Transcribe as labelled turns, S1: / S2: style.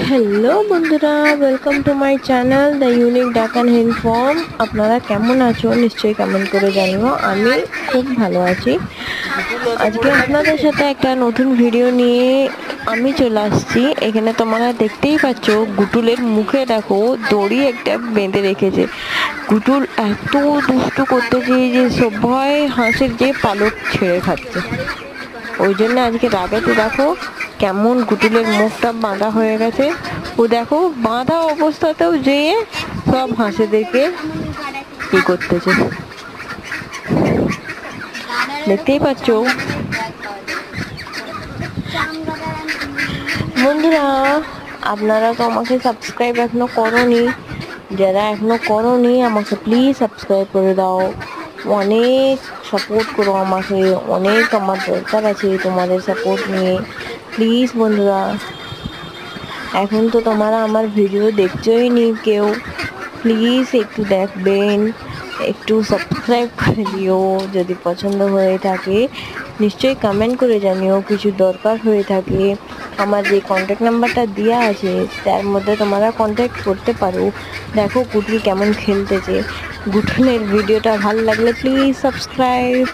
S1: Hello বন্ধুরা, welcome to my channel the unique ডাক and হেন ফর্ম। আপনারা কেমন আছো নিশ্চয়ই কমেন্ট করে জানিও। আমি খুব ভালো আছি। আজকে আপনাদের সাথে একটা নতুন ভিডিও নিয়ে আমি চলে আসছি। এখানে তোমরা দেখতেই পাচ্ছ গুটুলের মুখে দেখো দড়ি একটা বেঁধে রেখেছে। গুটুল এত দুষ্টু করতেছে যে সবাই হাঁসের যে পালক ছেড়ে খাচ্ছে। ওই জন্য আজকে রাগেতে দেখো কেমন গুটুলের মুখটা বাঁধা হয়ে গেছে। ও দেখো বাঁধা অবস্থাতেও যেয়ে সব হাঁসেদেরকে কি করতেছে দেখতেই পাচ্ছ। বন্ধুরা, আপনারা তো আমাকে সাবস্ক্রাইব এখনো করোনি। যারা এখনো করোনি আমাকে প্লিজ সাবস্ক্রাইব করে দাও। অনেক সাপোর্ট করো আমাকে, অনেক আমার দরকার আছে তোমাদের সাপোর্ট নিয়ে। প্লিজ বন্ধুরা, এখন তো তোমরা আমার ভিডিও দেখছোই নি কেউ, প্লিজ একটু দেখবেন, একটু সাবস্ক্রাইব করে দিও। যদি পছন্দ হয়ে থাকে নিশ্চয়ই কমেন্ট করে জানিও। কিছু দরকার হয়ে থাকে আমার যে কন্ট্যাক্ট নাম্বারটা দেওয়া আছে তার মধ্যে তোমরা কন্ট্যাক্ট করতে পারো। দেখো গুটুল কেমন খেলতেছে। গুটুলের ভিডিওটা ভালো লাগলে প্লিজ সাবস্ক্রাইব।